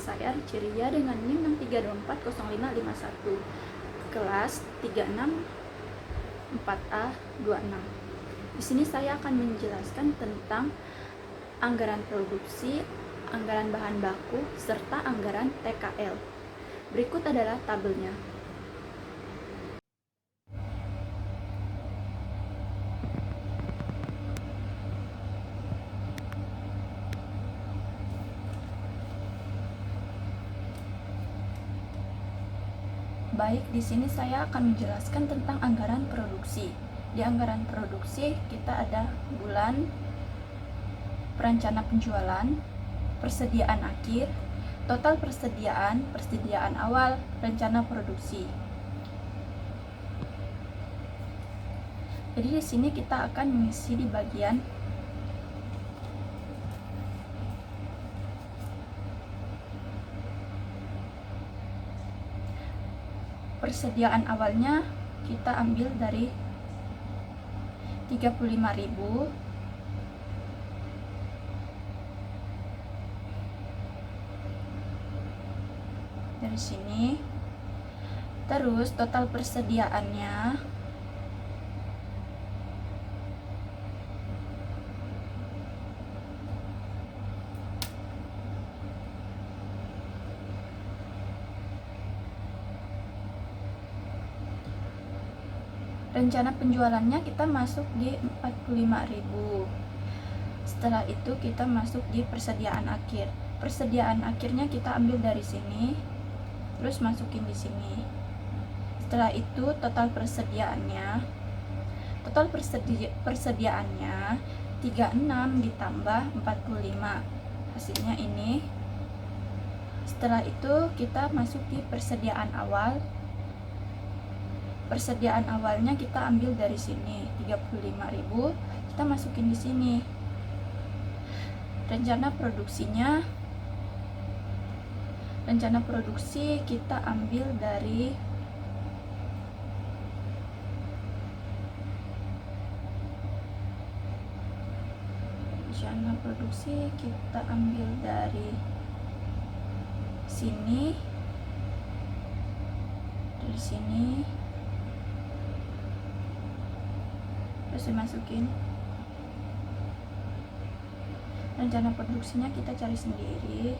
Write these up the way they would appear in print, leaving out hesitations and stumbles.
saya Ciria dengan NIM 6324051, kelas 364A26. Di sini saya akan menjelaskan tentang anggaran produksi, anggaran bahan baku, serta anggaran TKL. Berikut adalah tabelnya. Baik, di sini saya akan menjelaskan tentang anggaran produksi. Di anggaran produksi kita ada bulan, perencana penjualan, persediaan akhir, total persediaan awal, rencana produksi. Jadi di sini kita akan mengisi di bagian persediaan awalnya kita ambil dari 35.000, dari sini. Terus total persediaannya rencana penjualannya kita masuk di 45.000. Setelah itu kita masuk di persediaan akhir. Persediaan akhirnya kita ambil dari sini, terus masukin di sini. Setelah itu total persediaannya 36 ditambah 45, hasilnya ini. Setelah itu kita masuk di persediaan awal. Persediaan awalnya kita ambil dari sini 35.000, kita masukin di sini. Rencana produksi kita ambil dari sini, dari sini, terus dimasukin. Rencana produksinya kita cari sendiri.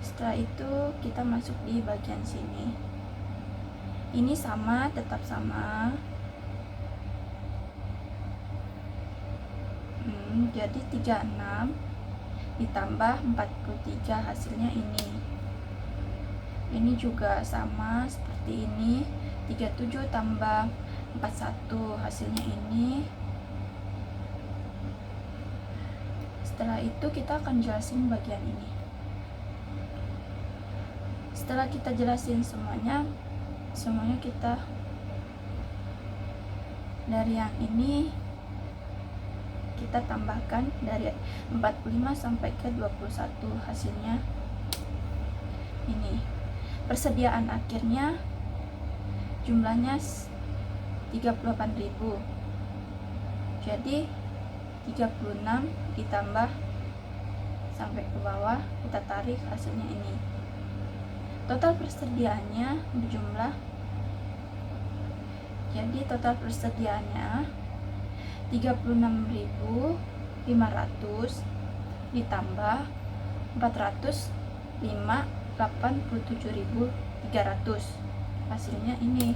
Setelah itu kita masuk di bagian sini. Ini sama, tetap sama. Jadi 36 ditambah 43, hasilnya ini. Ini juga sama seperti ini, 37 tambah 41, hasilnya ini. Setelah itu kita akan jelasin bagian ini. Setelah kita jelasin semuanya kita dari yang ini kita tambahkan dari 45 sampai ke 21, hasilnya ini. Persediaan akhirnya jumlahnya 38.000. Jadi 36 ditambah sampai ke bawah, kita tarik, hasilnya ini. Total persediaannya berjumlah, jadi total persediaannya 36.500 ditambah 87.300, hasilnya ini.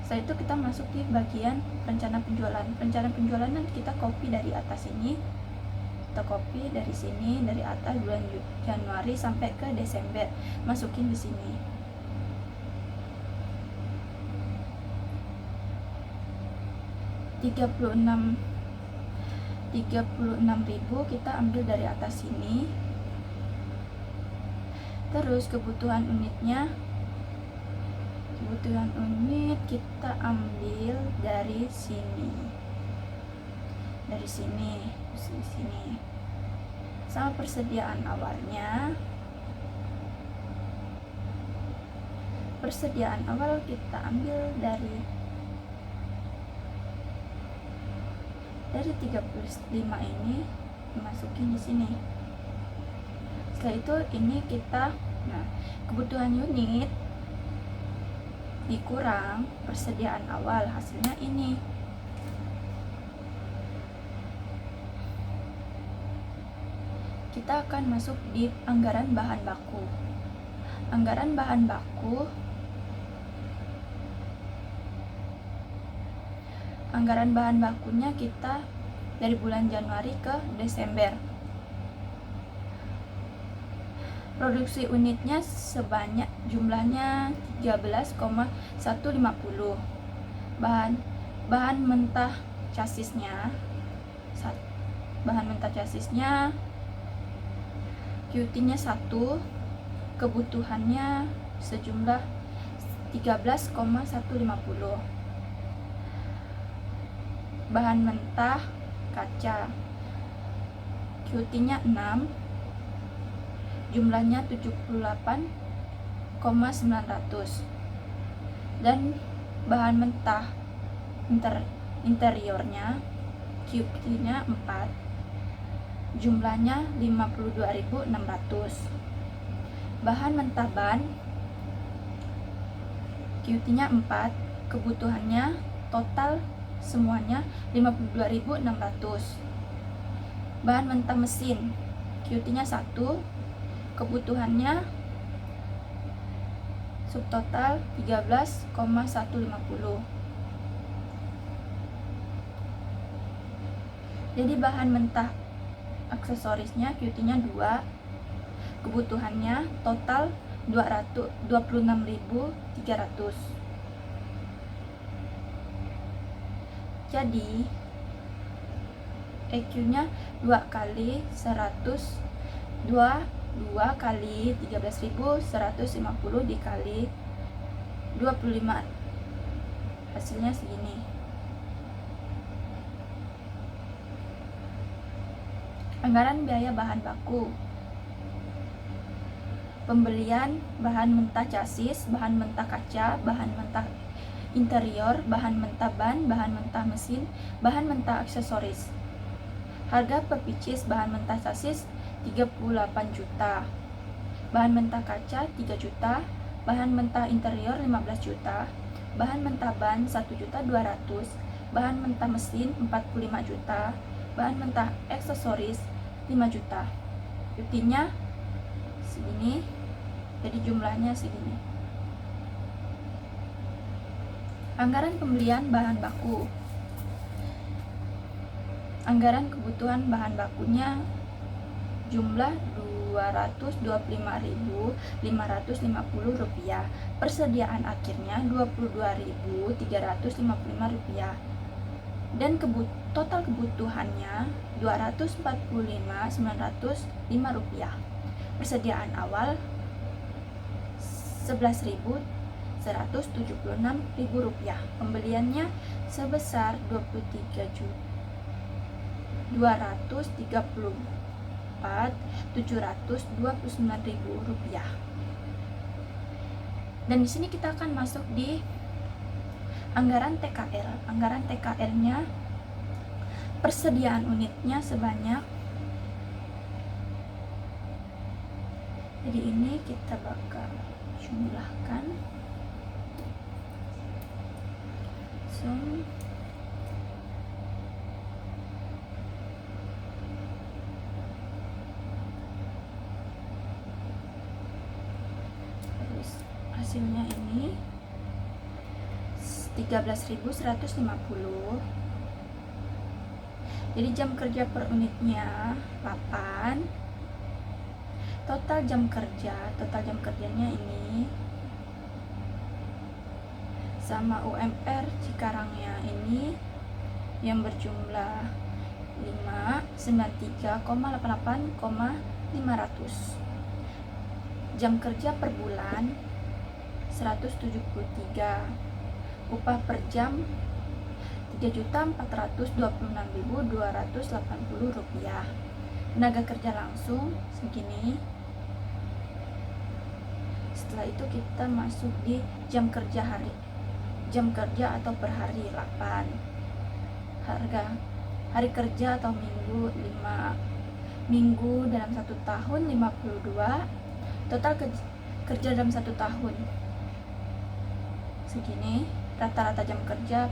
Setelah itu kita masuk di bagian rencana penjualan. Rencana penjualan nanti kita copy dari atas ini. Kita copy dari sini, dari atas bulan Januari sampai ke Desember, masukin di sini. $36.000 kita ambil dari atas sini. Terus kebutuhan unit kita ambil dari sini, sama persediaan awalnya. Persediaan awal kita ambil dari 35 ini, dimasukin di sini. Setelah itu ini kita, nah, kebutuhan unit dikurang persediaan awal, hasilnya ini. Kita akan masuk di anggaran bahan baku. Anggaran bahan baku, anggaran bahan bakunya kita dari bulan Januari ke Desember. Produksi unitnya sebanyak jumlahnya 13,150. Bahan mentah chassisnya, QT-nya 1, kebutuhannya sejumlah 13,150. Bahan mentah kaca, QT-nya 6, jumlahnya 78,900. Dan bahan mentah interiornya, QT-nya 4, jumlahnya 52.600. Bahan mentah ban, QT-nya 4, kebutuhannya total semuanya 52.600. Bahan mentah mesin, QT-nya 1, kebutuhannya subtotal 13,150. Jadi bahan mentah aksesorisnya QT-nya 2, kebutuhannya total 26.300. Jadi EQ-nya 2 kali 13.150 dikali 25, hasilnya segini. Anggaran biaya bahan baku, pembelian bahan mentah chassis, bahan mentah kaca, bahan mentah interior, bahan mentah ban, bahan mentah mesin, bahan mentah aksesoris. Harga per pieces bahan mentah chassis 38 juta, bahan mentah kaca 3 juta, bahan mentah interior 15 juta, bahan mentah ban 1.200.000, bahan mentah mesin 45 juta, bahan mentah aksesoris 5 juta. QT-nya segini, jadi jumlahnya segini. Anggaran pembelian bahan baku, anggaran kebutuhan bahan bakunya jumlah Rp225.550, persediaan akhirnya Rp22.355, dan total kebutuhannya Rp245.905. Persediaan awal Rp11.176.000. Pembeliannya sebesar Rp23.234.729.000. Dan di sini kita akan masuk di anggaran TKL. Anggaran TKL-nya persediaan unitnya sebanyak, jadi ini kita bakal jumlahkan. Hasilnya ini 13.150. Jadi jam kerja per unitnya 8. Total jam kerjanya ini sama UMR Cikarangnya ini yang berjumlah 593,88,500. Jam kerja per bulan 173. Upah per jam Rp3.426.280. Tenaga kerja langsung segini. Setelah itu kita masuk di jam kerja atau per hari 8. Harga hari kerja atau minggu 5 minggu dalam 1 tahun 52, total kerja dalam 1 tahun segini, rata-rata jam kerja